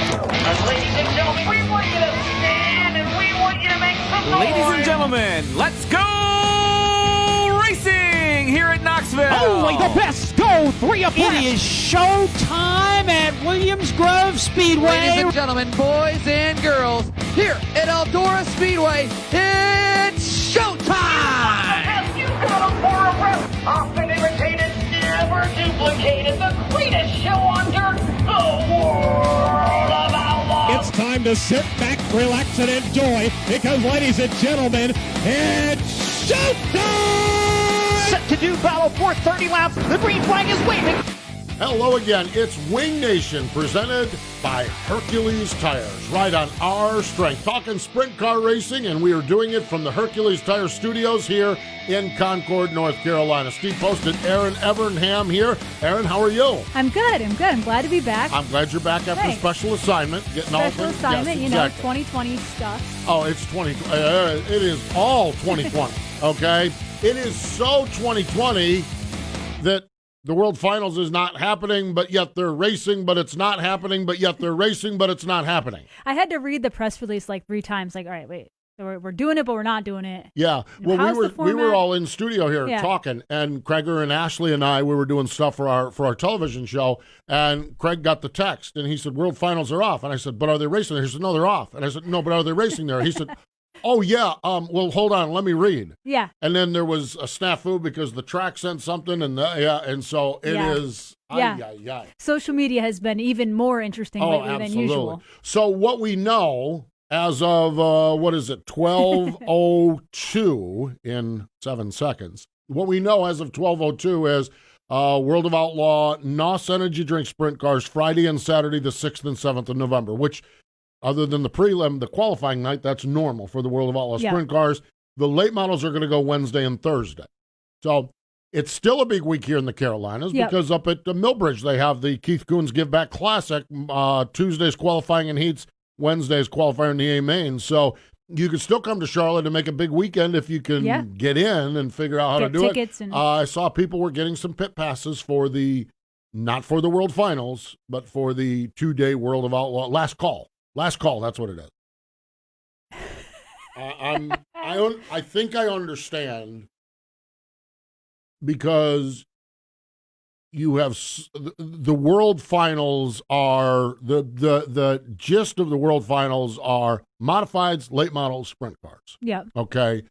Ladies and gentlemen, we want you to stand and we want you to make some noise. Ladies and gentlemen, let's go racing here at Knoxville. Only the best go 3 abreast. It is show time at Williams Grove Speedway. Ladies and gentlemen, boys and girls, here at Eldora Speedway, it's showtime! You got them for a rep. Often imitated, never duplicated. The greatest show on dirt, the world of Outlaws. It's time to sit back, relax, and enjoy because, ladies and gentlemen, it's showtime! Set to do battle for 30 laps. The green flag is waving. Hello again. It's Wing Nation presented by Hercules Tires. Right on our strength. Talking sprint car racing, and we are doing it from the Hercules Tire Studios here in Concord, North Carolina. Steve posted Erin Evernham here. Erin, how are you? I'm good. I'm glad to be back. I'm glad you're back after Thanks. special assignment. Getting Special all things. assignment, Yes, you know, exactly. 2020 stuff. Oh, it's 2020. It is all 2020, okay? It is so 2020 that the World Finals is not happening, but yet they're racing, but it's not happening, but yet they're racing, but it's not happening. I had to read the press release like 3 times. Like, all right, wait. So we're doing it, but we're not doing it. Yeah. Well, How's the we were format? all in studio here talking, and Craigor and Ashley and I, we were doing stuff for our television show, and Craig got the text, and he said, World Finals are off. And I said, but are they racing there? He said, no, they're off. And I said, no, but are they racing there? He said, oh, yeah, well, hold on, let me read. Yeah. And then there was a snafu because the track sent something, and so it is. Yeah. Social media has been even more interesting lately than usual. So what we know as of, 12:02 in 7 seconds, what we know as of 12:02 is World of Outlaw, NOS Energy Drink Sprint Cars, Friday and Saturday, the 6th and 7th of November, which, other than the prelim, the qualifying night, that's normal for the World of Outlaw Sprint Cars. The late models are going to go Wednesday and Thursday. So it's still a big week here in the Carolinas because up at Millbridge, they have the Keith Coons Give Back Classic, Tuesday's qualifying in heats, Wednesday's qualifying in the A main. So you can still come to Charlotte and make a big weekend if you can get in and figure out how to do it. I saw people were getting some pit passes for not for the World Finals, but for the 2-day World of Outlaw Last Call. Last call, that's what it is. I think I understand because you have the World Finals are the gist of the World Finals are modifieds, late model sprint cars. Yeah. Okay.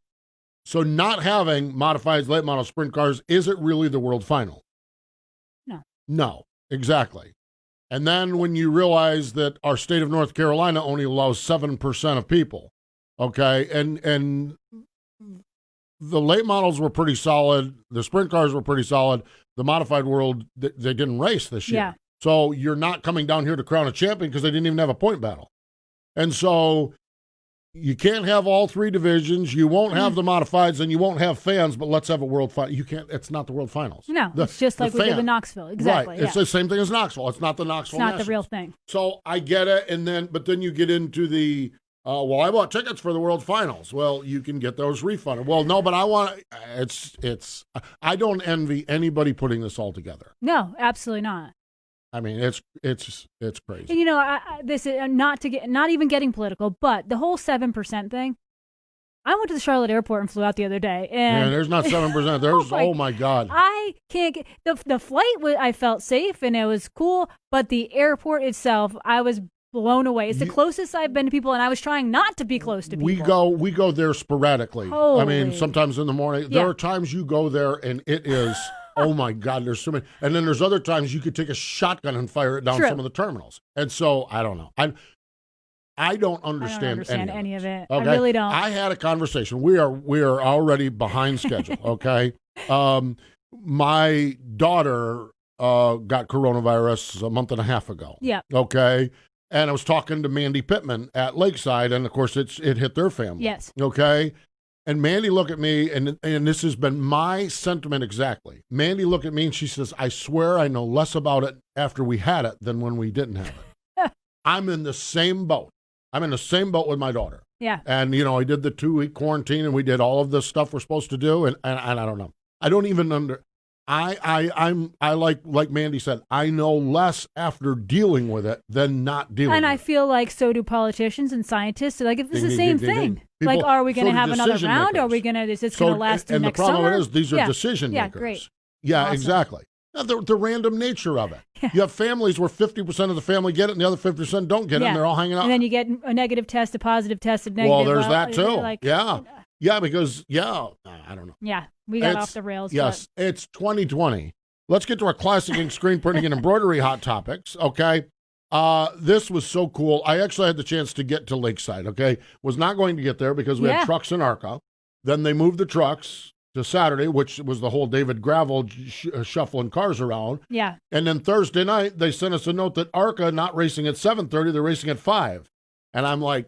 So not having modifieds, late model sprint cars, is it really the World Final? No, exactly. And then when you realize that our state of North Carolina only allows 7% of people, okay, and the late models were pretty solid, the sprint cars were pretty solid, the modified world, they didn't race this year. Yeah. So you're not coming down here to crown a champion because they didn't even have a point battle. And so you can't have all 3 divisions, you won't have the modifieds, and you won't have fans, but let's have a world final. You can't, it's not the World Finals. No, it's just like we did with Knoxville. Exactly. Right. It's the same thing as Knoxville. It's not the Knoxville It's not Nationals. the real thing. So I get it, but then you get into the, well, I bought tickets for the World Finals. Well, you can get those refunded. Well, no, but I want, I don't envy anybody putting this all together. No, absolutely not. I mean, it's crazy. And, you know, this is not even getting political, but the whole 7% thing. I went to the Charlotte airport and flew out the other day, and there's not 7%. There's oh my God. I can't get the flight. I felt safe and it was cool, but the airport itself, I was blown away. It's the closest I've been to people, and I was trying not to be close to people. We go there sporadically. Holy. I mean, sometimes in the morning. There are times you go there and it is. Oh my God, there's so many. And then there's other times you could take a shotgun and fire it down some of the terminals. And so I don't know. I don't understand any of it. Okay? I really don't. I had a conversation. We are already behind schedule. Okay. My daughter got coronavirus a month and a half ago. Yeah. Okay. And I was talking to Mandy Pittman at Lakeside, and of course it hit their family. Yes. Okay. And Mandy looked at me, and this has been my sentiment exactly. Mandy looked at me and she says, I swear I know less about it after we had it than when we didn't have it. I'm in the same boat. I'm in the same boat with my daughter. Yeah. And, you know, I did the 2-week quarantine and we did all of the stuff we're supposed to do. And I don't know. I don't even I like Mandy said, I know less after dealing with it than not dealing with it. And I feel like so do politicians and scientists. Like, if it's the same thing. Like, are we going to have another round? Or are we going to, is this going to last through next summer? And the problem is, these are decision makers. Yeah, great. Yeah, Awesome. Exactly. Now, the random nature of it. Yeah. You have families where 50% of the family get it and the other 50% don't get it, and they're all hanging out. And then you get a negative test, a positive test, a negative. Well, there's that too. Because, I don't know. Yeah, we got off the rails. Yes, it's 2020. Let's get to our classic ink screen printing and embroidery hot topics, okay? This was so cool. I actually had the chance to get to Lakeside, okay? Was not going to get there because we had trucks in ARCA. Then they moved the trucks to Saturday, which was the whole David Gravel shuffling cars around. Yeah. And then Thursday night, they sent us a note that ARCA not racing at 7:30, they're racing at 5. And I'm like,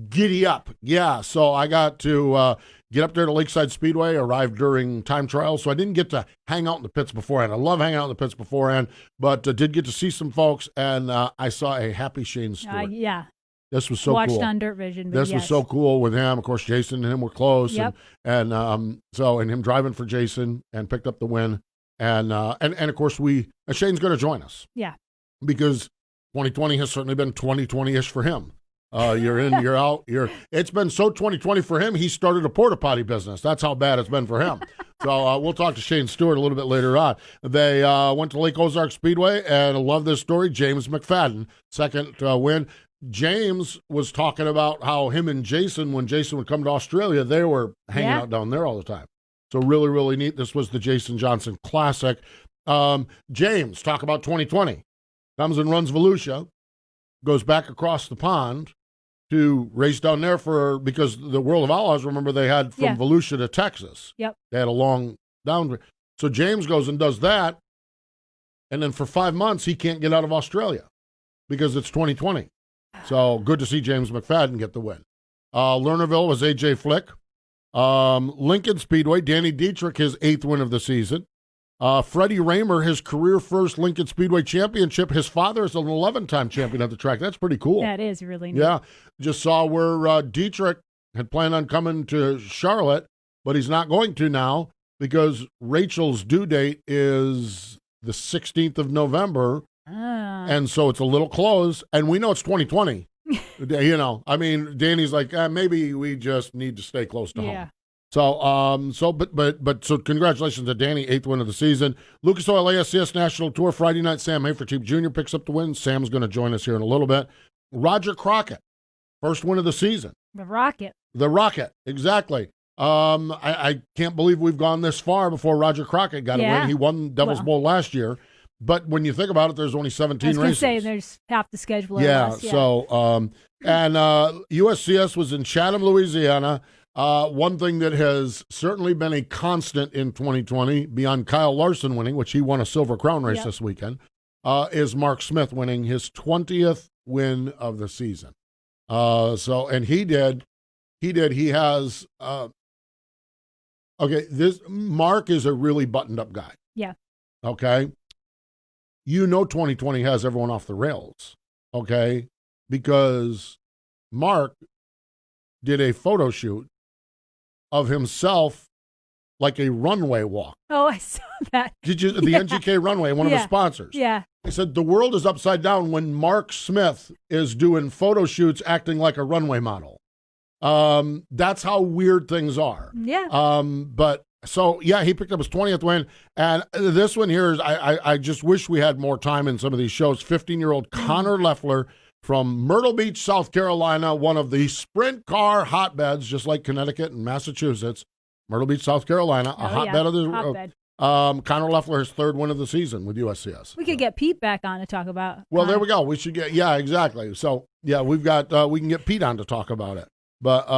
giddy up. Yeah, so I got to get up there to Lakeside Speedway, arrived during time trial, so I didn't get to hang out in the pits beforehand. I love hanging out in the pits beforehand, but did get to see some folks, and I saw a happy Shane Stewart. Yeah. This was so Watched cool. on Dirt Vision. This was so cool with him. Of course, Jason and him were close, and him driving for Jason and picked up the win, and of course Shane's going to join us. Yeah. Because 2020 has certainly been 2020-ish for him. You're in, you're out. It's been so 2020 for him. He started a porta potty business. That's how bad it's been for him. So we'll talk to Shane Stewart a little bit later on. They went to Lake Ozark Speedway, and I love this story. James McFadden, second win. James was talking about how him and Jason, when Jason would come to Australia, they were hanging out down there all the time. So really, really neat. This was the Jason Johnson Classic. James, talk about 2020. Comes and runs Volusia, goes back across the pond to race down there because the World of Outlaws, remember, they had from Volusia to Texas. Yep. They had a long down. So James goes and does that, and then for 5 months, he can't get out of Australia because it's 2020. So good to see James McFadden get the win. Lernerville was A.J. Flick. Lincoln Speedway, Danny Dietrich, his 8th win of the season. Freddie Raymer, his career first Lincoln Speedway championship. His father is an 11-time champion at the track. That's pretty cool. That is really neat. Yeah. Just saw where Dietrich had planned on coming to Charlotte, but he's not going to now because Rachel's due date is the 16th of November. And so it's a little close, and we know it's 2020. I mean, Danny's like, maybe we just need to stay close to home. So, but congratulations to Danny, 8th win of the season. Lucas Oil ASCS National Tour Friday night. Sam Hafertepe Jr. picks up the win. Sam's going to join us here in a little bit. Roger Crockett, first win of the season. The Rocket, exactly. I can't believe we've gone this far before Roger Crockett got a win. He won Devil's Bowl last year. But when you think about it, there's only 17 races. I was going to say, there's half the schedule. So, USCS was in Chatham, Louisiana. One thing that has certainly been a constant in 2020, beyond Kyle Larson winning, which he won a Silver Crown race this weekend, is Mark Smith winning his 20th win of the season. And he has, Mark is a really buttoned up guy. Yeah. Okay. 2020 has everyone off the rails, okay? Because Mark did a photo shoot of himself like a runway walk. Oh, I saw that. Did you? The NGK runway, one of the sponsors. Yeah. He said the world is upside down when Mark Smith is doing photo shoots acting like a runway model. That's how weird things are. Yeah. He picked up his 20th win. And this one here is, I just wish we had more time in some of these shows. 15-year-old Connor Leffler from Myrtle Beach, South Carolina, one of the sprint car hotbeds, just like Connecticut and Massachusetts. Myrtle Beach, South Carolina, a hotbed of the hotbed. Connor Leffler, his 3rd win of the season with USCS. We could get Pete back on to talk about. Well, there we go. We should get, exactly. So, we've got, we can get Pete on to talk about it. But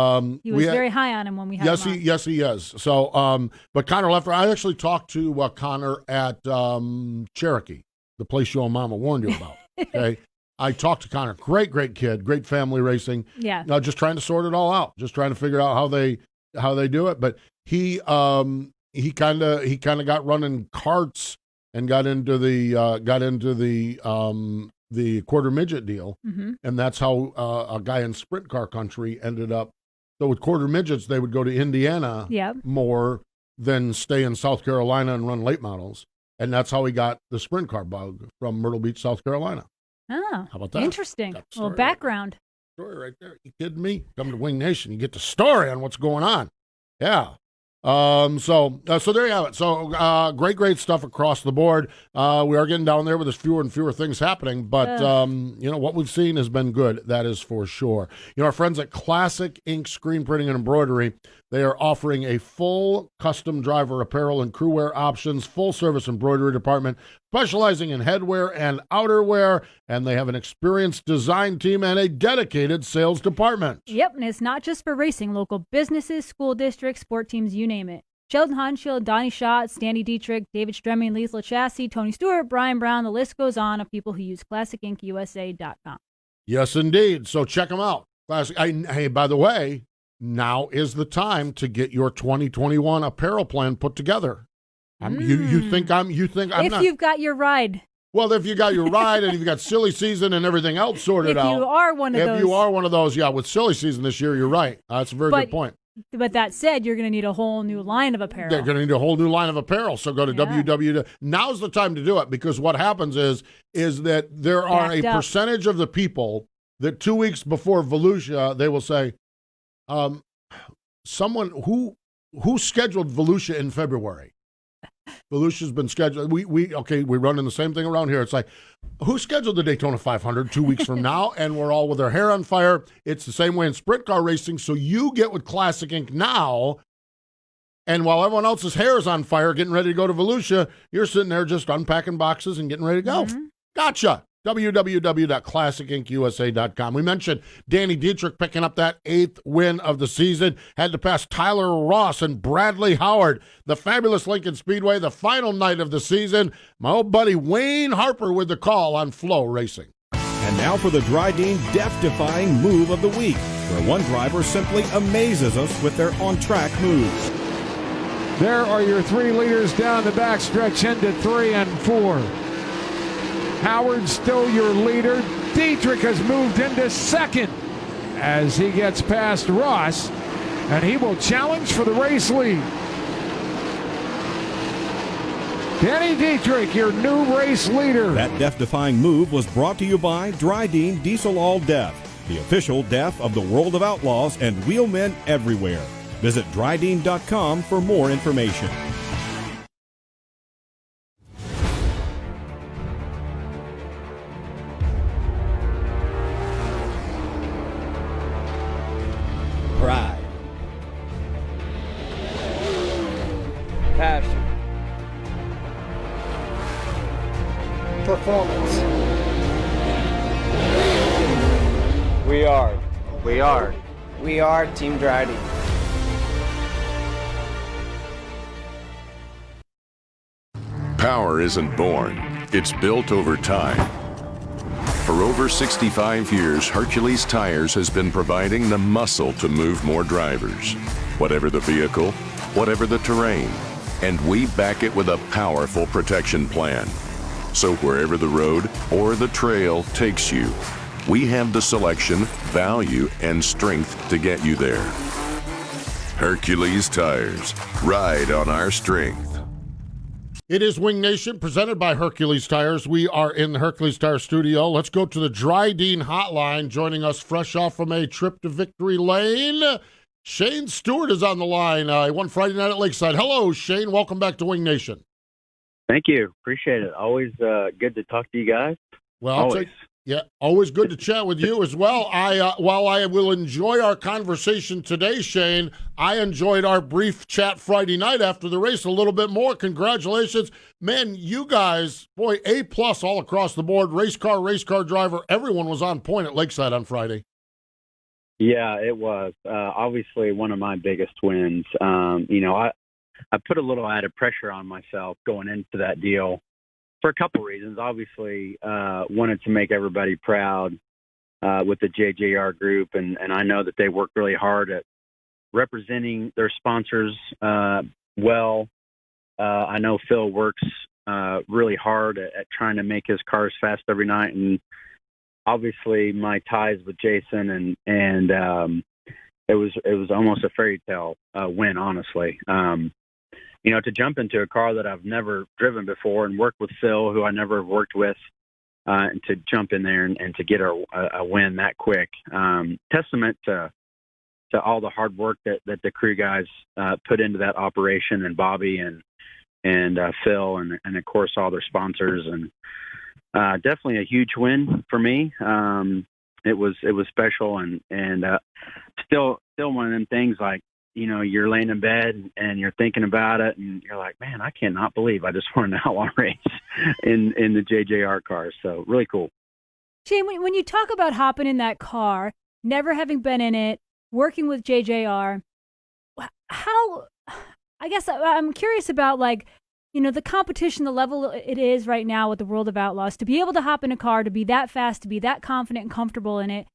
he was very high on him when we had him on. Yes, he is. So, but Connor Leffler, I actually talked to Connor at Cherokee, the place your mama warned you about. Okay, I talked to Connor. Great kid, great family racing. Yeah. Just trying to sort it all out, just trying to figure out how they do it. But he kind of got running karts and got into the quarter midget deal, and that's how a guy in sprint car country ended up. So with quarter midgets, they would go to Indiana more than stay in South Carolina and run late models. And that's how he got the sprint car bug from Myrtle Beach, South Carolina. Oh, How about that? interesting. Got the Well, story background. Story right there. You kidding me? Come to Wing Nation, you get the story on what's going on. Yeah. So there you have it. So great stuff across the board. We are getting down there with there's fewer and fewer things happening, but what we've seen has been good. That is for sure. Our friends at Classic Ink Screen Printing and Embroidery, they are offering a full custom driver apparel and crew wear options, full service embroidery department, specializing in headwear and outerwear, and they have an experienced design team and a dedicated sales department. Yep, and it's not just for racing. Local businesses, school districts, sport teams, you name it. Sheldon Hansfield, Donnie Schott, Stanley Dietrich, David Stremming, Lethal Chassis, Tony Stewart, Brian Brown, the list goes on of people who use ClassicInkUSA.com. Yes, indeed. So check them out. Hey, by the way, now is the time to get your 2021 apparel plan put together. You think I'm if not. You've got your ride. Well, if you got your ride and you've got silly season and everything else sorted out. If you are one of those, yeah, with silly season this year, you're right. That's a very good point. But that said, you're going to need a whole new line of apparel. They're going to need a whole new line of apparel. So go to www. Now's the time to do it, because what happens is that there are a percentage of the people that 2 weeks before Volusia, they will say, someone who scheduled Volusia in February. Volusia's been scheduled. We're running the same thing around here. It's like, who scheduled the Daytona 500 2 weeks from now? And we're all with our hair on fire. It's the same way in sprint car racing. So you get with Classic Ink now, and while everyone else's hair is on fire, getting ready to go to Volusia, you're sitting there just unpacking boxes and getting ready to go. Mm-hmm. Gotcha. www.classicinkusa.com. We mentioned Danny Dietrich picking up that 8th win of the season. Had to pass Tyler Ross and Bradley Howard. The fabulous Lincoln Speedway, the final night of the season. My old buddy Wayne Harper with the call on Flow Racing. And now for the Dryden death-defying move of the week, where one driver simply amazes us with their on-track moves. There are your 3 leaders down the backstretch into 3 and 4. Howard still your leader. Dietrich has moved into 2nd as he gets past Ross, and he will challenge for the race lead. Danny Dietrich, your new race leader. That death-defying move was brought to you by Dryden Diesel All Death, the official death of the World of Outlaws and wheelmen everywhere. Visit Dryden.com for more information. Pride. Passion. Performance. We are Team Dryden. Power isn't born, it's built over time. For over 65 years, Hercules Tires has been providing the muscle to move more drivers, whatever the vehicle, whatever the terrain, and we back it with a powerful protection plan. So wherever the road or the trail takes you, we have the selection, value, and strength to get you there. Hercules Tires, ride on our strength. It is Wing Nation, presented by Hercules Tires. We are in the Hercules Tires studio. Let's go to the Dryden hotline. Joining us fresh off from a trip to Victory Lane, Shane Stewart is on the line. He won Friday night at Lakeside. Hello, Shane. Welcome back to Wing Nation. Thank you. Appreciate it. Always good to talk to you guys. Well, always good to chat with you as well. While I will enjoy our conversation today, Shane, I enjoyed our brief chat Friday night after the race a little bit more. Congratulations. Man, you guys, boy, A+ all across the board. Race car driver, everyone was on point at Lakeside on Friday. Yeah, it was. Obviously one of my biggest wins. I put a little added pressure on myself going into that deal for a couple reasons. Obviously, wanted to make everybody proud with the JJR group, and I know that they work really hard at representing their sponsors well. I know Phil works really hard at trying to make his cars fast every night, and obviously my ties with Jason and it was almost a fairy tale win, honestly. to jump into a car that I've never driven before and work with Phil, who I never have worked with, and to jump in there and to get a win that quick. Testament to all the hard work that the crew guys put into that operation, and Bobby and Phil and of course all their sponsors, and definitely a huge win for me. It was special, and still one of them things, like, you're laying in bed and you're thinking about it, and you're like, man, I cannot believe I just won an Outlaw race in the JJR car. So really cool. Shane, when you talk about hopping in that car, never having been in it, working with JJR, how, I guess I'm curious about, like, the competition, the level it is right now with the World of Outlaws, to be able to hop in a car, to be that fast, to be that confident and comfortable in it.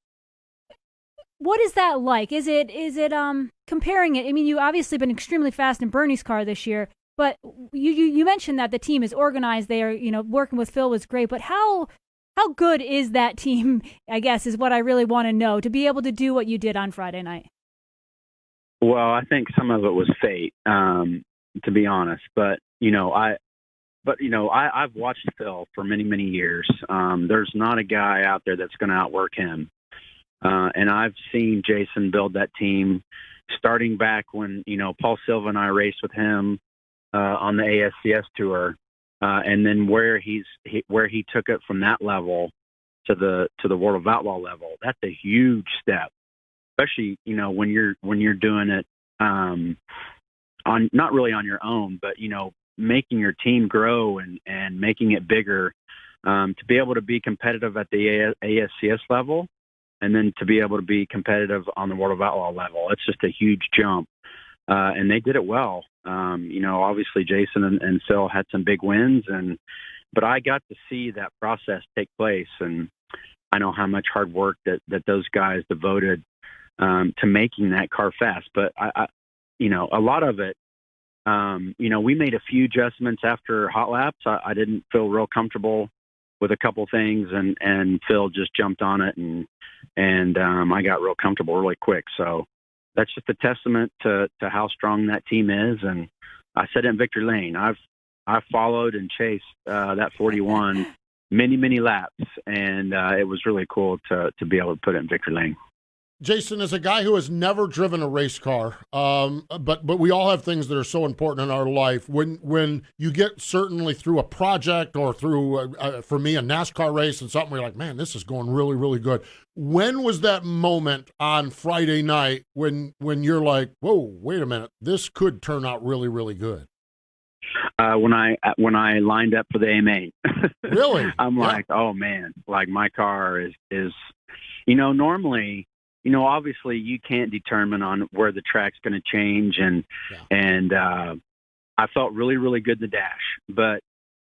What is that like? Is it comparing it? I mean, you obviously been extremely fast in Bernie's car this year, but you mentioned that the team is organized. They are, working with Phil was great, but how good is that team, I guess, is what I really want to know, to be able to do what you did on Friday night? Well, I think some of it was fate, to be honest, but I've watched Phil for many, many years. There's not a guy out there that's going to outwork him. And I've seen Jason build that team starting back when, Paul Silva and I raced with him on the ASCS tour. And then where he took it from that level to the World of Outlaw level. That's a huge step, especially, when you're doing it on not really on your own, but, making your team grow and making it bigger, to be able to be competitive at the ASCS level, and then to be able to be competitive on the World of Outlaw level. It's just a huge jump. And they did it well. Obviously Jason and Phil had some big wins, but I got to see that process take place, and I know how much hard work that those guys devoted to making that car fast. But I a lot of it, we made a few adjustments after hot laps. I didn't feel real comfortable with a couple things, and Phil just jumped on it, and I got real comfortable really quick. So that's just a testament to how strong that team is. And I said it in Victory Lane, I've followed and chased that 41 many, many laps, and it was really cool to be able to put it in Victory Lane. Jason, as a guy who has never driven a race car, but we all have things that are so important in our life. When you get certainly through a project or through, for me, a NASCAR race and something where you're like, man, this is going really, really good. When was that moment on Friday night when you're like, whoa, wait a minute, this could turn out really, really good? When I lined up for the AMA. Really? I'm like, oh man, like my car is normally, obviously you can't determine on where the track's going to change, and I felt really, really good in the dash. But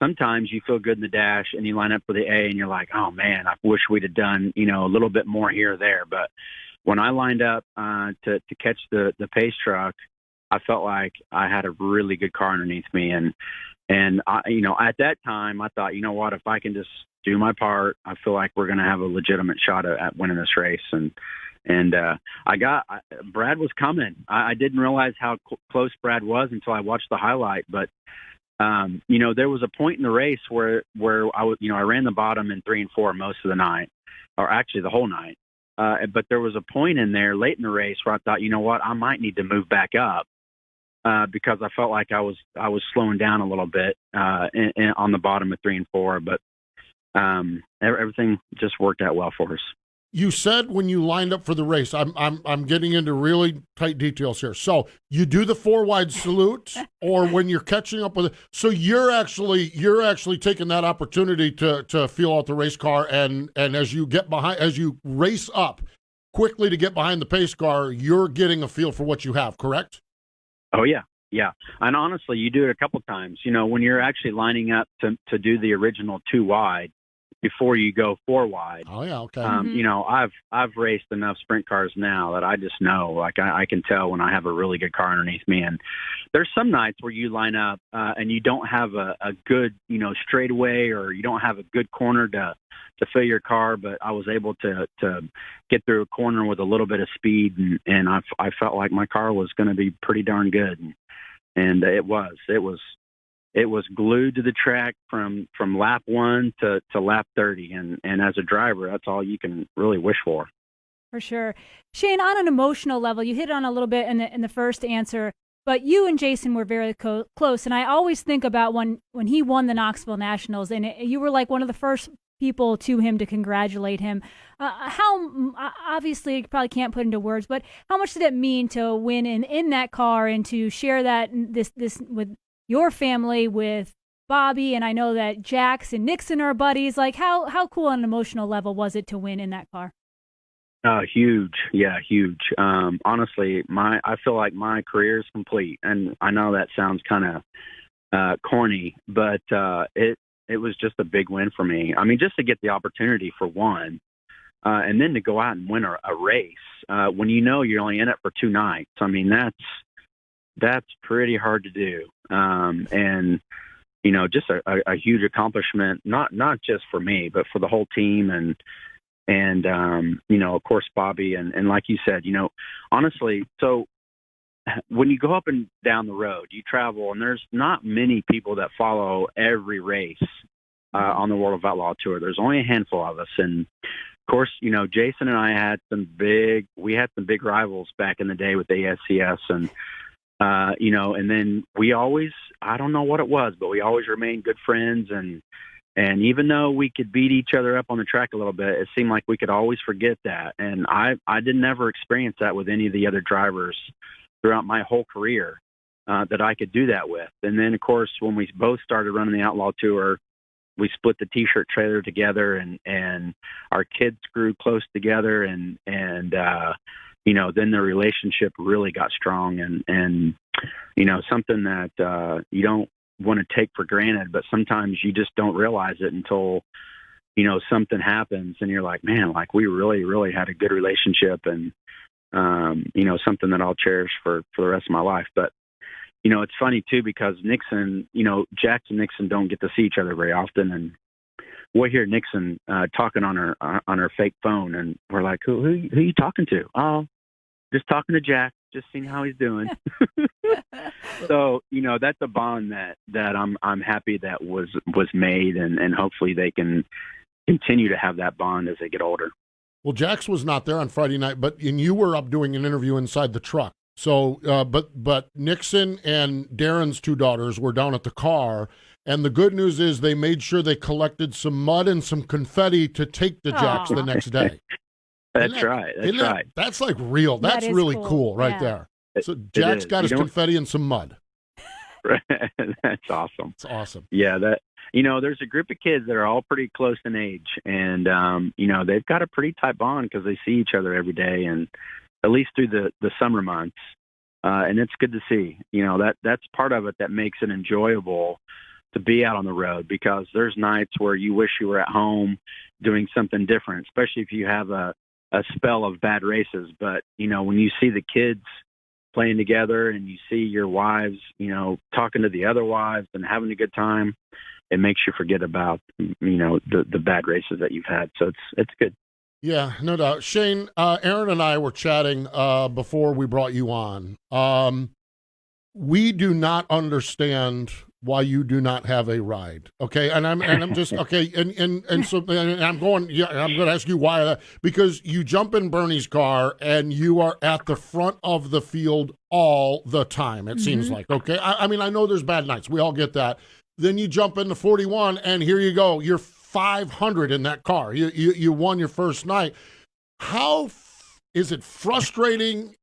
sometimes you feel good in the dash and you line up for the A and you're like, oh man, I wish we'd have done, a little bit more here or there. But when I lined up to catch the pace truck, I felt like I had a really good car underneath me, and I, at that time I thought, what, if I can just do my part, I feel like we're going to have a legitimate shot at winning this race. And Brad was coming. I didn't realize how close Brad was until I watched the highlight. But, there was a point in the race where I was, I ran the bottom in 3 and 4 most of the night, or actually the whole night. But there was a point in there late in the race where I thought, what, I might need to move back up, because I felt like I was slowing down a little bit, on the bottom of 3 and 4. But, everything just worked out well for us. You said when you lined up for the race, I'm getting into really tight details here. So you do the 4-wide salute, or when you're catching up with it. So you're actually taking that opportunity to feel out the race car, and as you race up quickly to get behind the pace car, you're getting a feel for what you have, correct? Oh yeah. Yeah. And honestly, you do it a couple times, when you're actually lining up to do the original 2 wide before you go 4 wide. Oh yeah. Okay. I've raced enough sprint cars now that I just know, like I can tell when I have a really good car underneath me. And there's some nights where you line up and you don't have a good, straightaway, or you don't have a good corner to fill your car. But I was able to get through a corner with a little bit of speed, and I felt like my car was going to be pretty darn good. and it was glued to the track from lap 1 to lap 30, and as a driver, that's all you can really wish for. For sure. Shane, on an emotional level, you hit on a little bit in the first answer, but you and Jason were very close, and I always think about when he won the Knoxville Nationals, and you were like one of the first people to him to congratulate him. How, obviously, you probably can't put into words, but how much did it mean to win in that car and to share that this with your family, with Bobby, and I know that Jax and Nixon are buddies. Like, how cool on an emotional level was it to win in that car? Huge. Yeah, huge. Honestly, I feel like my career is complete, and I know that sounds kind of corny, but it was just a big win for me. I mean, just to get the opportunity for one, and then to go out and win a race when you know you're only in it for 2 nights. I mean, that's pretty hard to do. And you know, just a huge accomplishment, not just for me, but for the whole team, and you know, of course, Bobby, and like you said, you know, honestly, so when you go up and down the road, you travel, and there's not many people that follow every race on the World of Outlaw Tour. There's only a handful of us, and of course, you know, Jason and I had some big rivals back in the day with ASCS, and you know, and then we always, I don't know what it was, but we always remained good friends, and even though we could beat each other up on the track a little bit, it seemed like we could always forget that. And I didn't ever experience that with any of the other drivers throughout my whole career, that I could do that with. And then, of course, when we both started running the Outlaw Tour, we split the T-shirt trailer together, and our kids grew close together, and you know, then the relationship really got strong, and you know, something that you don't want to take for granted, but sometimes you just don't realize it until, you know, something happens, and you're like, man, like we really, really had a good relationship, and you know, something that I'll cherish for the rest of my life. But you know, it's funny too, because Nixon, you know, Jax and Nixon don't get to see each other very often, and we'll hear Nixon talking on her fake phone, and we're like, who are you talking to? Oh, just talking to Jack, just seeing how he's doing. So, you know, that's a bond that I'm happy that was made, and hopefully they can continue to have that bond as they get older. Well, Jax was not there on Friday night, and you were up doing an interview inside the truck. So, but Nixon and Darren's 2 daughters were down at the car, and the good news is they made sure they collected some mud and some confetti to take to Jax the next day. That's right. That's like real. That's really cool right there. So Jack's got his confetti and some mud. That's awesome. It's awesome. Yeah, that, you know, there's a group of kids that are all pretty close in age, and you know, they've got a pretty tight bond because they see each other every day, and at least through the summer months. And it's good to see. You know, that's part of it that makes it enjoyable to be out on the road, because there's nights where you wish you were at home doing something different, especially if you have a spell of bad races. But, you know, when you see the kids playing together and you see your wives, you know, talking to the other wives and having a good time, it makes you forget about, you know, the bad races that you've had. So it's good. Yeah, no doubt. Shane, Erin and I were chatting before we brought you on. We do not understand why you do not have a ride. Okay, and I'm just okay, and so I'm going to ask you why, because you jump in Bernie's car and you are at the front of the field all the time. It seems like, okay. I mean, I know there's bad nights. We all get that. Then you jump into 41, and here you go. You're 500 in that car. You won your first night. How is it frustrating?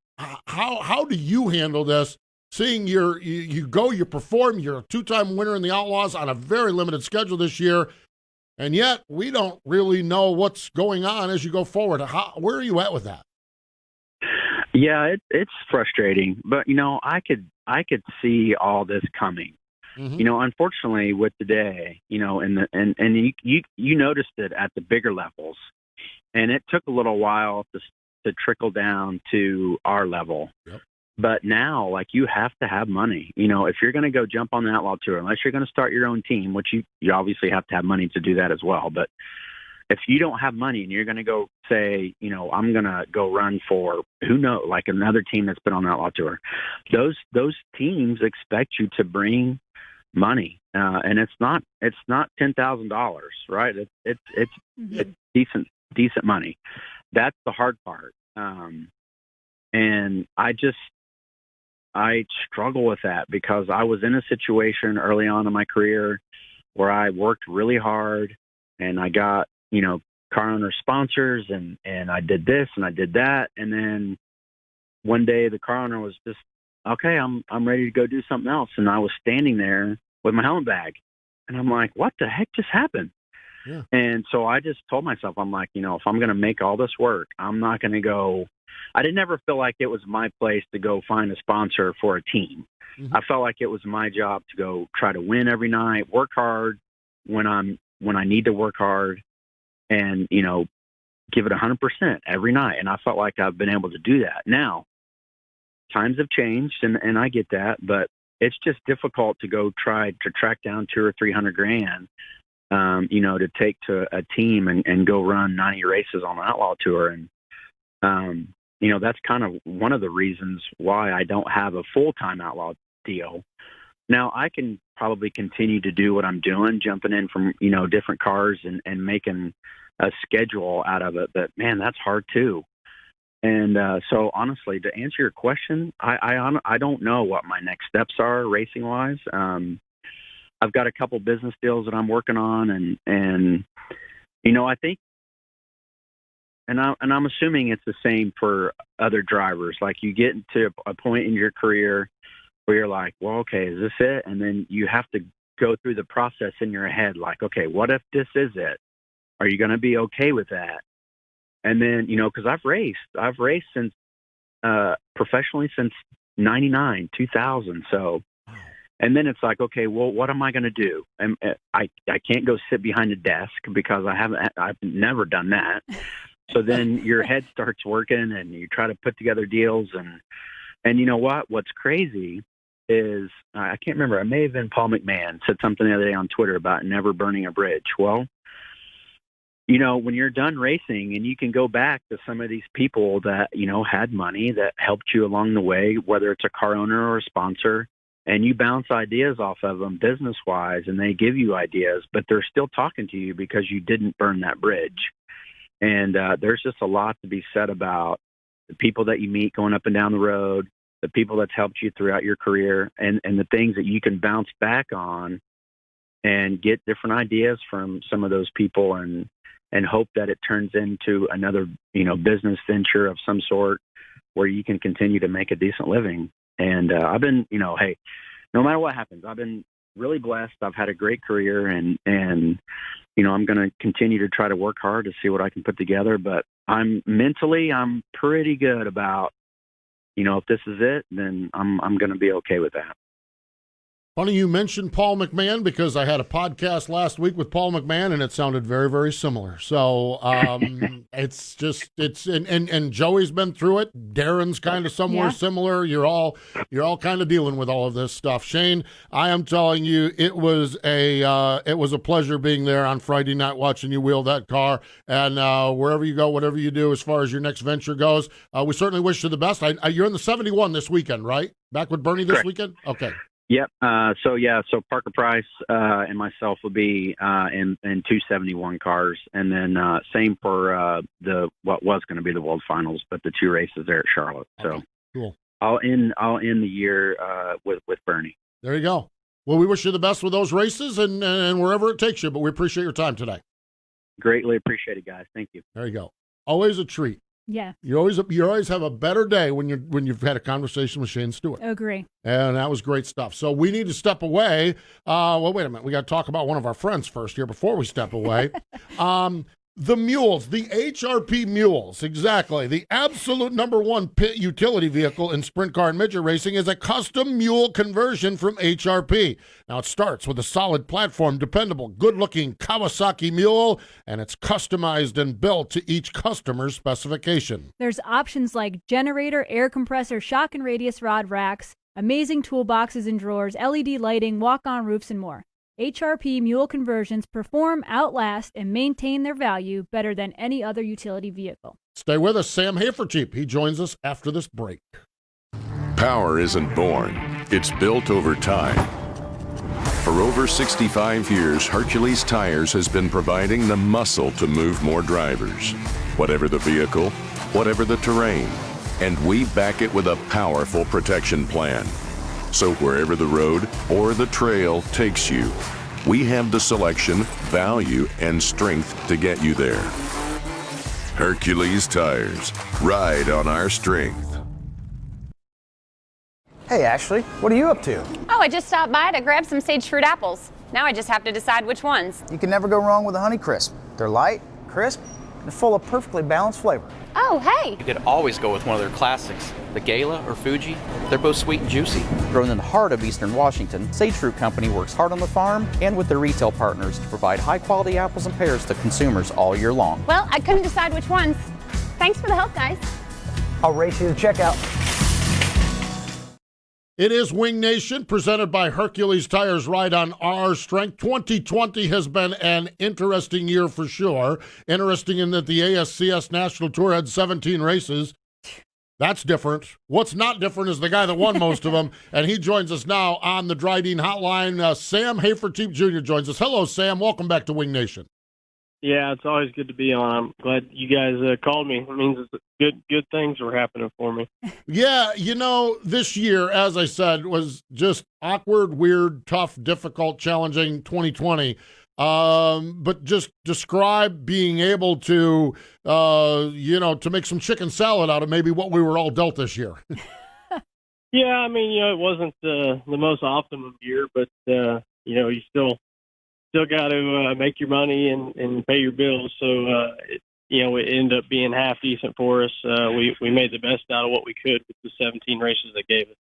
How do you handle this? Seeing you perform, you're a 2-time winner in the Outlaws on a very limited schedule this year, and yet we don't really know what's going on as you go forward. Where are you at with that? Yeah, it's frustrating, but you know, I could see all this coming. You know, unfortunately, with today, you know, and you noticed it at the bigger levels, and it took a little while to trickle down to our level. Yep. But now, like, you have to have money. You know, if you're going to go jump on the Outlaw Tour, unless you're going to start your own team, which you obviously have to have money to do that as well. But, if you don't have money and you're going to go say, I'm going to go run for who knows, like another team that's been on the Outlaw Tour, those teams expect you to bring money, and it's not $10,000, right? It's decent money. That's the hard part, and I struggle with that because I was in a situation early on in my career where I worked really hard and I got, car owner sponsors and I did this and I did that. And then one day the car owner was just, okay, I'm ready to go do something else. And I was standing there with my helmet bag and I'm like, what the heck just happened? Yeah. And so I just told myself, I'm like, if I'm going to make all this work, I'm not going to go. I didn't ever feel like it was my place to go find a sponsor for a team. Mm-hmm. I felt like it was my job to go try to win every night, work hard when I need to work hard, and give it 100% every night. And I felt like I've been able to do that. Now, times have changed, and I get that, but it's just difficult to go try to track down $200,000 or $300,000. To take to a team and go run 90 races on the Outlaw Tour. And, that's kind of one of the reasons why I don't have a full-time Outlaw deal. Now, I can probably continue to do what I'm doing, jumping in from, different cars and making a schedule out of it. But, man, that's hard too. And so, honestly, to answer your question, I don't know what my next steps are racing-wise. I've got a couple business deals that I'm working on, and I think, and I'm assuming it's the same for other drivers. Like you get to a point in your career where you're like, well, okay, is this it? And then you have to go through the process in your head, like, okay, what if this is it? Are you going to be okay with that? And then, because I've raced since professionally since 99, 2000, so. And then it's like, okay, well, what am I going to do? And I can't go sit behind a desk because I've never done that. So then your head starts working and you try to put together deals. And you know what? What's crazy is, I can't remember, it may have been Paul McMahon said something the other day on Twitter about never burning a bridge. Well, when you're done racing and you can go back to some of these people that, had money that helped you along the way, whether it's a car owner or a sponsor, and you bounce ideas off of them business-wise, and they give you ideas, but they're still talking to you because you didn't burn that bridge. And there's just a lot to be said about the people that you meet going up and down the road, the people that's helped you throughout your career, and the things that you can bounce back on and get different ideas from some of those people and hope that it turns into another, business venture of some sort where you can continue to make a decent living. And I've been, hey, no matter what happens, I've been really blessed. I've had a great career, and I'm going to continue to try to work hard to see what I can put together. But I'm pretty good about, if this is it, then I'm going to be okay with that. Funny you mentioned Paul McMahon, because I had a podcast last week with Paul McMahon and it sounded very, very similar. So and Joey's been through it. Darren's kind of somewhere similar. You're all kind of dealing with all of this stuff. Shane, I am telling you, it was a pleasure being there on Friday night watching you wheel that car. And wherever you go, whatever you do as far as your next venture goes, we certainly wish you the best. You're in the 71 this weekend, right? Back with Bernie this weekend? Okay. Yep. So Parker Price and myself will be in 271 cars, and then same for what was going to be the World Finals, but the two races there at Charlotte. So cool. I'll end the year with Bernie. There you go. Well, we wish you the best with those races and wherever it takes you. But we appreciate your time today. Greatly appreciate it, guys. Thank you. There you go. Always a treat. Yeah. You always have a better day when you've had a conversation with Shane Stewart. Agree. And that was great stuff. So we need to step away. Well, wait a minute. We got to talk about one of our friends first here before we step away. The mules, the HRP mules, exactly. The absolute number one pit utility vehicle in sprint car and midget racing is a custom mule conversion from HRP. Now, it starts with a solid platform, dependable, good-looking Kawasaki mule, and it's customized and built to each customer's specification. There's options like generator, air compressor, shock and radius rod racks, amazing toolboxes and drawers, LED lighting, walk-on roofs, and more. HRP mule conversions perform, outlast, and maintain their value better than any other utility vehicle. Stay with us, Sam Hafertepe. He joins us after this break. Power isn't born, it's built over time. For over 65 years, Hercules Tires has been providing the muscle to move more drivers. Whatever the vehicle, whatever the terrain. And we back it with a powerful protection plan. So wherever the road or the trail takes you, we have the selection, value, and strength to get you there. Hercules Tires. Ride on our strength. Hey Ashley, what are you up to? Oh, I just stopped by to grab some sage fruit apples. Now I just have to decide which ones. You can never go wrong with a Honeycrisp. They're light, crisp, and full of perfectly balanced flavor. Oh, hey! You could always go with one of their classics, the Gala or Fuji. They're both sweet and juicy. Grown in the heart of Eastern Washington, Sage Fruit Company works hard on the farm and with their retail partners to provide high-quality apples and pears to consumers all year long. Well, I couldn't decide which ones. Thanks for the help, guys. I'll race you to checkout. It is Wing Nation, presented by Hercules Tires. Ride on our strength. 2020 has been an interesting year for sure. Interesting in that the ASCS National Tour had 17 races. That's different. What's not different is the guy that won most of them, and he joins us now on the Dryden Hotline. Sam Hafertepe Jr. joins us. Hello, Sam. Welcome back to Wing Nation. Yeah, it's always good to be on. I'm glad you guys called me. It means good things were happening for me. Yeah, this year, as I said, was just awkward, weird, tough, difficult, challenging 2020. But just describe being able to, to make some chicken salad out of maybe what we were all dealt this year. Yeah, I mean, it wasn't the most optimum year, but, you still got to make your money and pay your bills. So, it ended up being half decent for us. We made the best out of what we could with the 17 races they gave us.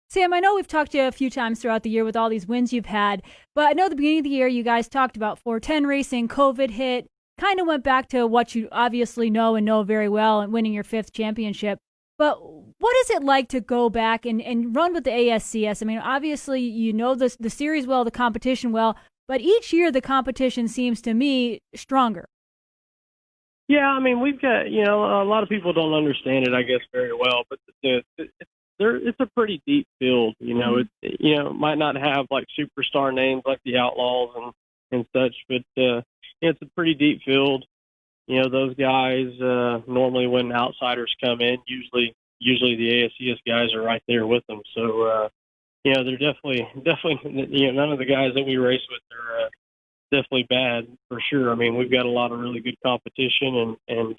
Sam, I know we've talked to you a few times throughout the year with all these wins you've had, but I know at the beginning of the year you guys talked about 410 racing, COVID hit, kind of went back to what you obviously know and know very well and winning your 5th championship. But what is it like to go back and run with the ASCS? I mean, obviously you know the series well, the competition well, but each year the competition seems to me stronger. Yeah, I mean, we've got, a lot of people don't understand it, I guess, very well, but it's a pretty deep field. It might not have like superstar names like the Outlaws and such, but it's a pretty deep field. Those guys normally when outsiders come in, usually the ASCS guys are right there with them. So they're definitely none of the guys that we race with are definitely bad for sure. I mean, we've got a lot of really good competition and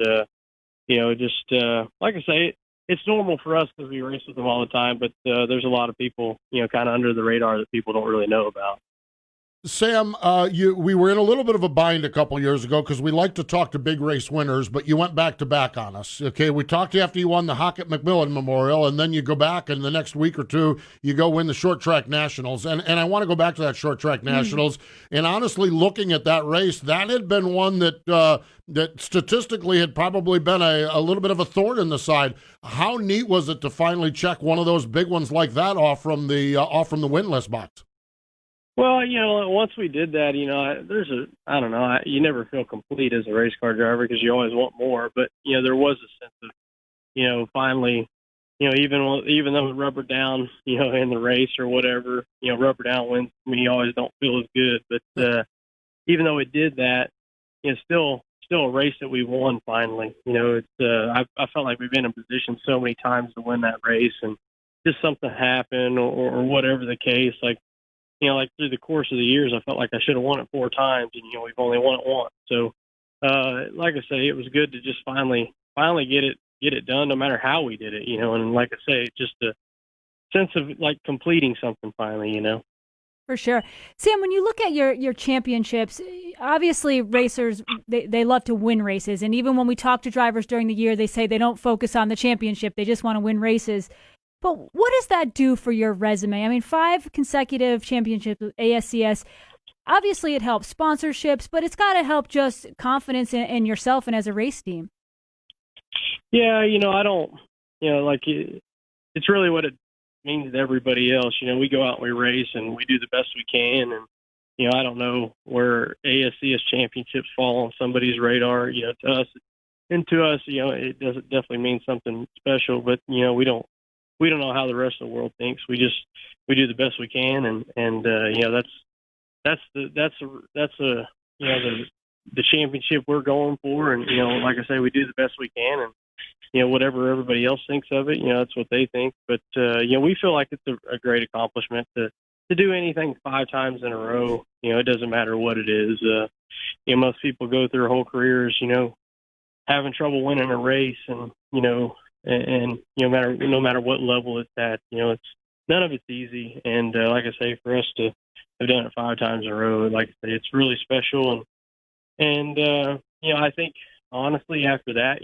like I say, it's normal for us because we race with them all the time, but there's a lot of people, kind of under the radar that people don't really know about. Sam, we were in a little bit of a bind a couple years ago because we like to talk to big race winners, but you went back to back on us. Okay, we talked to you after you won the Hockett-McMillan Memorial, and then you go back, and the next week or two, you go win the Short Track Nationals. And I want to go back to that Short Track Nationals. And honestly, looking at that race, that had been one that statistically had probably been a little bit of a thorn in the side. How neat was it to finally check one of those big ones like that off from the win list box? Well, once we did that, you never feel complete as a race car driver because you always want more. But, there was a sense of, finally, even though it rubbered down, in the race or whatever, rubber down wins for me always don't feel as good. But even though it did that, it's still a race that we won finally. I felt like we've been in position so many times to win that race and just something happened or whatever the case, like through the course of the years, I felt like I should have won it 4 times, and we've only won it once. So, like I say, it was good to just finally get it done, no matter how we did it, And like I say, just a sense of like completing something finally, For sure, Sam. When you look at your championships, obviously racers they love to win races, and even when we talk to drivers during the year, they say they don't focus on the championship; they just want to win races. But what does that do for your resume? I mean, 5 consecutive championships with ASCS. Obviously, it helps sponsorships, but it's got to help just confidence in yourself and as a race team. Yeah, I don't, it's really what it means to everybody else. We go out and we race and we do the best we can. I don't know where ASCS championships fall on somebody's radar. To us, it doesn't definitely mean something special. But we don't know how the rest of the world thinks. We do the best we can, and that's the championship we're going for. And like I say, we do the best we can, and whatever everybody else thinks of it, that's what they think. But we feel like it's a great accomplishment to do anything 5 times in a row. It doesn't matter what it is. Most people go through their whole careers, having trouble winning a race, and no matter what level it's at, it's none of it's easy. And like I say, for us to have done it 5 times in a row, like I say, it's really special. And I think honestly after that,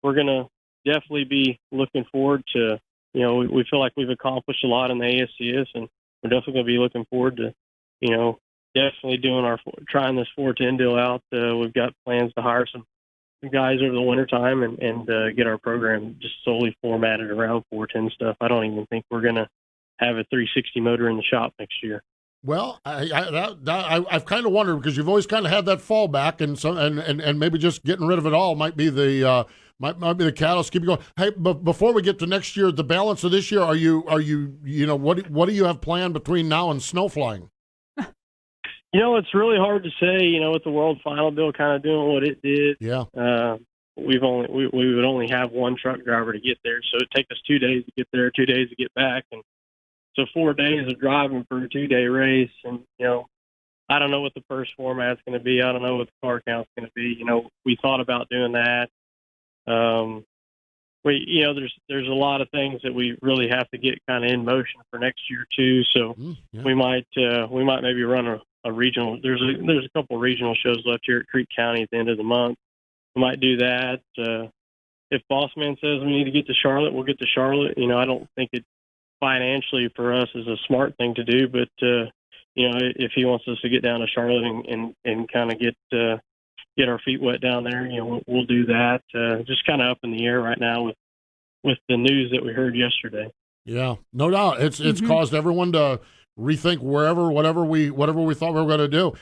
we're gonna definitely be looking forward to. We feel like we've accomplished a lot in the ASCS, and we're definitely going to be looking forward to, definitely trying this 410 deal out. We've got plans to hire some guys over the wintertime and get our program just solely formatted around 410 stuff. I don't even think we're going to have a 360 motor in the shop next year. Well, I've kind of wondered, because you've always kind of had that fallback, and maybe just getting rid of it all might be the catalyst. Keep going. Hey, but before we get to next year, the balance of this year, are you what do you have planned between now and snow flying? It's really hard to say. With the World Final deal kind of doing what it did. Yeah. We would only have one truck driver to get there, so it'd take us 2 days to get there, 2 days to get back, and so 4 days of driving for a 2-day race. And I don't know what the purse format's going to be. I don't know what the car count's going to be. We thought about doing that. There's a lot of things that we really have to get kind of in motion for next year too. So we might maybe run a regional. There's a couple of regional shows left here at Creek County at the end of the month. We might do that. If Bossman says we need to get to Charlotte, we'll get to Charlotte. I don't think it financially for us is a smart thing to do, but if he wants us to get down to Charlotte and kind of get our feet wet down there, we'll do that. Just kind of up in the air right now with the news that we heard yesterday. Yeah, no doubt. It's caused everyone to rethink whatever we thought we were going to do.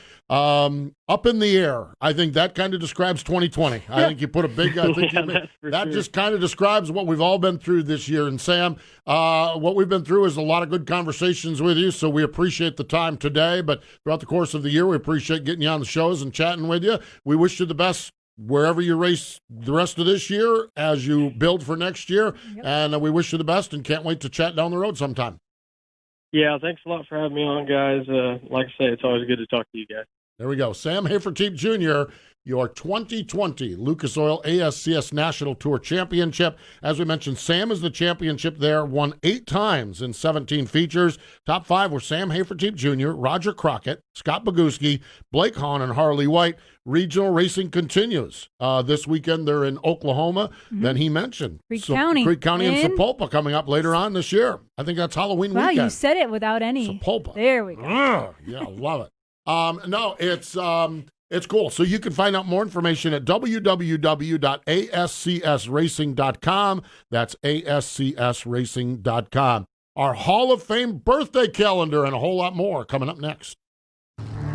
Up in the air. I think that kind of describes 2020. I think you put a big. That just kind of describes what we've all been through this year. And Sam, what we've been through is a lot of good conversations with you. So we appreciate the time today. But throughout the course of the year, we appreciate getting you on the shows and chatting with you. We wish you the best wherever you race the rest of this year as you build for next year. Yep. And we wish you the best and can't wait to chat down the road sometime. Yeah, thanks a lot for having me on, guys. Like I say, it's always good to talk to you guys. There we go. Sam Hafertepe Jr., your 2020 Lucas Oil ASCS National Tour Championship. As we mentioned, Sam is the championship there, won 8 times in 17 features. Top 5 were Sam Hafertepe Jr., Roger Crockett, Scott Boguski, Blake Hahn, and Harley White. Regional racing continues. This weekend they're in Oklahoma. Then he mentioned Creek County and Sapulpa coming up later on this year. I think that's Halloween weekend. Wow, you said it without any. Sapulpa. There we go. Yeah, love it. No, it's cool. So you can find out more information at www.ascsracing.com. That's ascsracing.com. Our Hall of Fame birthday calendar and a whole lot more coming up next.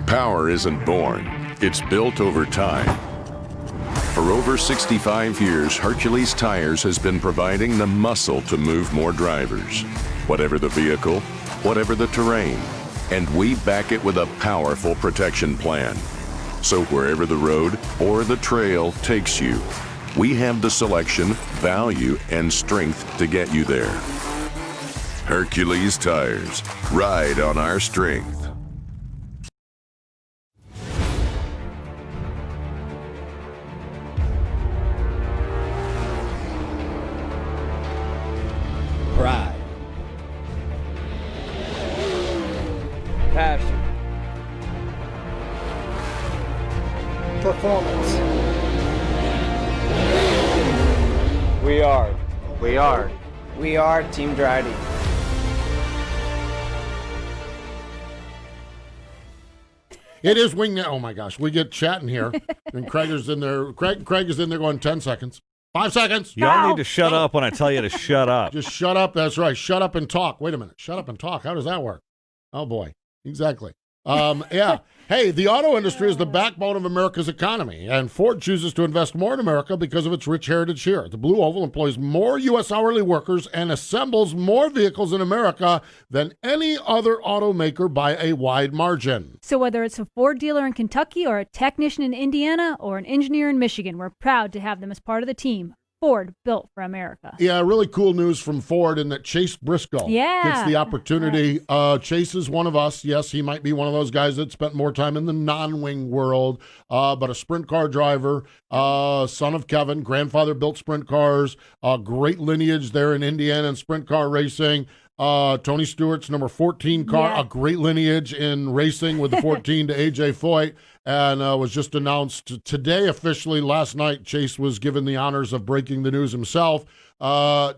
Power isn't born, it's built over time. For over 65 years, Hercules Tires has been providing the muscle to move more drivers. Whatever the vehicle, whatever the terrain. And we back it with a powerful protection plan. So wherever the road or the trail takes you, we have the selection, value, and strength to get you there. Hercules Tires. Ride on our strength. Pride. Passion. Performance. We are. We are. We are Team Dryden. It is wing. Oh my gosh, we get chatting here, and Craig is in there. Craig is in there going 10 seconds. 5 seconds. Y'all need to shut up when I tell you to shut up. Just shut up. That's right. Shut up and talk. Wait a minute. Shut up and talk. How does that work? Oh, boy. Exactly. Yeah. Hey, the auto industry is the backbone of America's economy, and Ford chooses to invest more in America because of its rich heritage here. The Blue Oval employs more U.S. hourly workers and assembles more vehicles in America than any other automaker by a wide margin. So whether it's a Ford dealer in Kentucky or a technician in Indiana or an engineer in Michigan, we're proud to have them as part of the team. Ford, built for America. Yeah, really cool news from Ford in that Chase Briscoe gets the opportunity. Chase is one of us. Yes, he might be one of those guys that spent more time in the non-wing world, but a sprint car driver, son of Kevin, grandfather built sprint cars, great lineage there in Indiana in sprint car racing. Tony Stewart's number 14 car, a great lineage in racing with the 14 to AJ Foyt, and was just announced today officially. Last night, Chase was given the honors of breaking the news himself.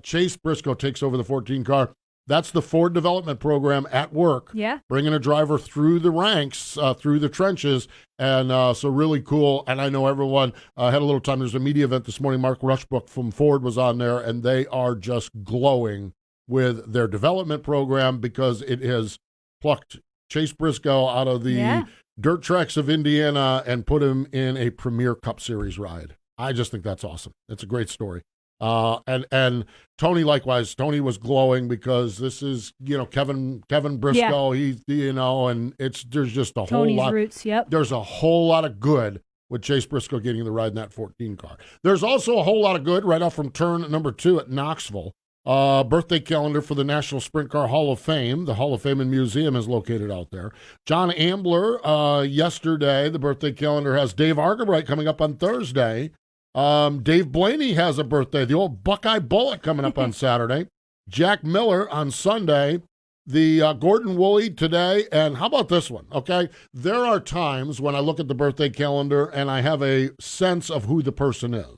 Chase Briscoe takes over the 14 car. That's the Ford development program at work, bringing a driver through the ranks, through the trenches, and so really cool. And I know everyone had a little time. There's a media event this morning. Mark Rushbrook from Ford was on there, and they are just glowing with their development program because it has plucked Chase Briscoe out of the dirt tracks of Indiana and put him in a Premier Cup Series ride. I just think that's awesome. It's a great story. And Tony, likewise, Tony was glowing because this is, Kevin Briscoe. He's, and there's just a Tony's whole lot. Roots, There's a whole lot of good with Chase Briscoe getting the ride in that 14 car. There's also a whole lot of good right off from turn number 2 at Knoxville. Birthday calendar for the National Sprint Car Hall of Fame. The Hall of Fame and Museum is located out there. John Ambler, yesterday, the birthday calendar has Dave Argabright coming up on Thursday. Dave Blaney has a birthday. The old Buckeye Bullet coming up on Saturday. Jack Miller on Sunday. The Gordon Woolley today. And how about this one? Okay. There are times when I look at the birthday calendar and I have a sense of who the person is.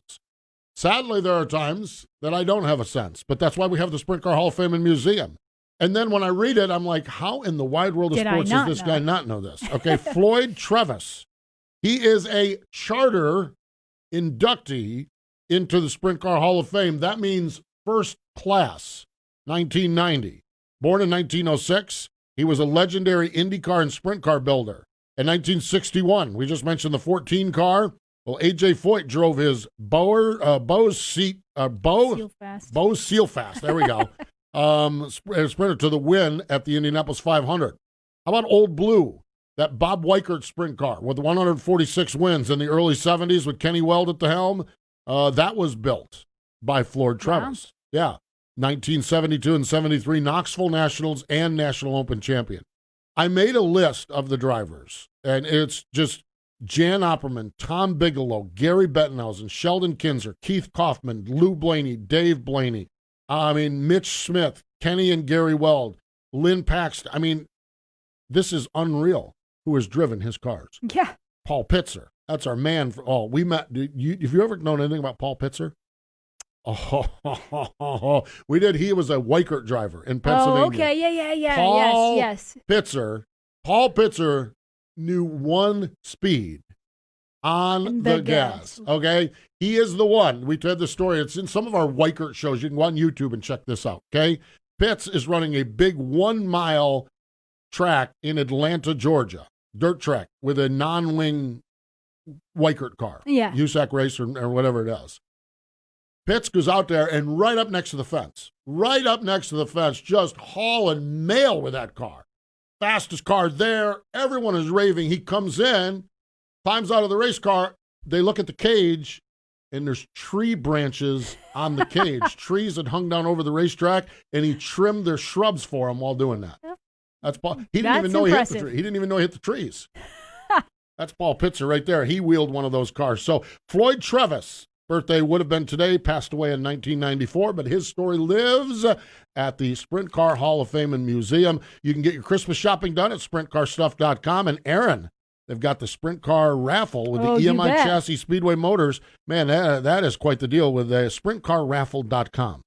Sadly, there are times that I don't have a sense, but that's why we have the Sprint Car Hall of Fame and Museum. And then when I read it, I'm like, how in the wide world of sports does this guy not know this? Okay, Floyd Trevis. He is a charter inductee into the Sprint Car Hall of Fame. That means first class, 1990. Born in 1906, he was a legendary IndyCar and sprint car builder. In 1961, we just mentioned the 14 car. Well, AJ Foyt drove his Bose Sealfast. There we go. Sprinter to the win at the Indianapolis 500. How about Old Blue, that Bob Weichert sprint car with 146 wins in the early 70s with Kenny Weld at the helm? That was built by Floyd Trevis. Wow. Yeah. 1972 and 73 Knoxville Nationals and National Open champion. I made a list of the drivers, and it's just Jan Opperman, Tom Bigelow, Gary Bettenhausen, Sheldon Kinzer, Keith Kaufman, Lou Blaney, Dave Blaney, Mitch Smith, Kenny and Gary Weld, Lynn Paxton. This is unreal who has driven his cars. Yeah. Paul Pitzer. That's our man. We met. Have you ever known anything about Paul Pitzer? We did. He was a Weichert driver in Pennsylvania. Oh, okay. Yeah. Yes. Paul Pitzer knew one speed on the gas. Okay, he is the one. We told the story. It's in some of our Weichert shows. You can go on YouTube and check this out. Okay, Pitts is running a big 1 mile track in Atlanta, Georgia, dirt track with a non-wing Weichert car, USAC race or whatever it is. Pitts goes out there and right up next to the fence, just hauling mail with that car. Fastest car there. Everyone is raving. He comes in, climbs out of the race car. They look at the cage, and there's tree branches on the cage. Trees had hung down over the racetrack, and he trimmed their shrubs for him while doing that. That's Paul. He didn't even know he hit the tree. He didn't even know he hit the trees. That's Paul Pitzer right there. He wheeled one of those cars. So Floyd Trevis, birthday would have been today, passed away in 1994, but his story lives at the Sprint Car Hall of Fame and Museum. You can get your Christmas shopping done at sprintcarstuff.com. And Erin, they've got the Sprint Car raffle with the EMI Chassis Speedway Motors. Man, that is quite the deal with sprintcarraffle.com.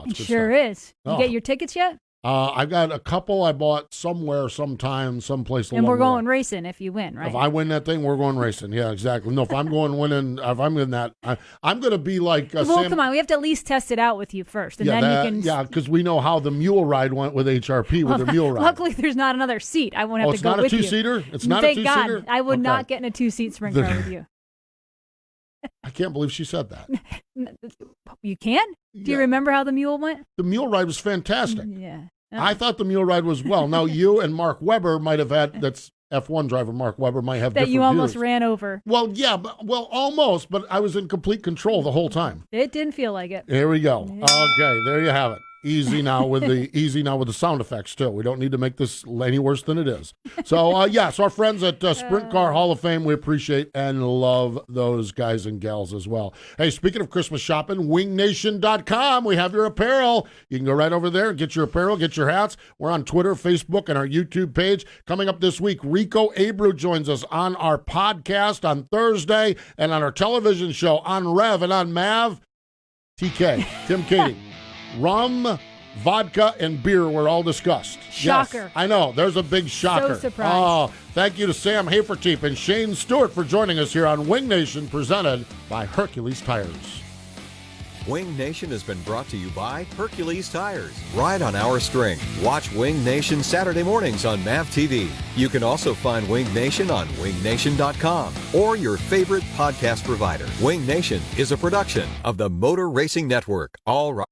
It sure is. You get your tickets yet? I've got a couple I bought somewhere, sometime, someplace along And we're the way. going racing if you win, right? If I win that thing, we're going racing. Yeah, exactly. No, if I'm winning, if I'm in that, I'm going to be like well, Sam. come on. We have to at least test it out with you first, and then you can. Yeah, because we know how the mule ride went with HRP with their mule ride. Luckily, there's not another seat. I won't have to go with you. It's not a two-seater? It's not Thank a two-seater? God. I would Okay. not get in a two-seat sprint car with you. I can't believe she said that. You can? Do you remember how the mule went? The mule ride was fantastic. Yeah. I thought the mule ride was well. Now, you and Mark Webber might have had, that's F1 driver Mark Webber, might have that different you almost views. ran over. Well, yeah, almost, but I was in complete control the whole time. It didn't feel like it. Here we go. Okay, there you have it. Easy now with the sound effects too. We don't need to make this any worse than it is. So so our friends at Sprint Car Hall of Fame, we appreciate and love those guys and gals as well. Hey, speaking of Christmas shopping, wingnation.com, we have your apparel. You can go right over there and get your apparel, get your hats. We're on Twitter, Facebook, and our YouTube page. Coming up this week, Rico Abreu joins us on our podcast on Thursday and on our television show on Rev and on Mav. TK, Tim Katie. Rum, vodka, and beer were all discussed. Shocker. Yes, I know. There's a big shocker. So surprised. Oh, thank you to Sam Hafertepe and Shane Stewart for joining us here on Wing Nation, presented by Hercules Tires. Wing Nation has been brought to you by Hercules Tires. Ride on our string. Watch Wing Nation Saturday mornings on MAV TV. You can also find Wing Nation on wingnation.com or your favorite podcast provider. Wing Nation is a production of the Motor Racing Network. All right.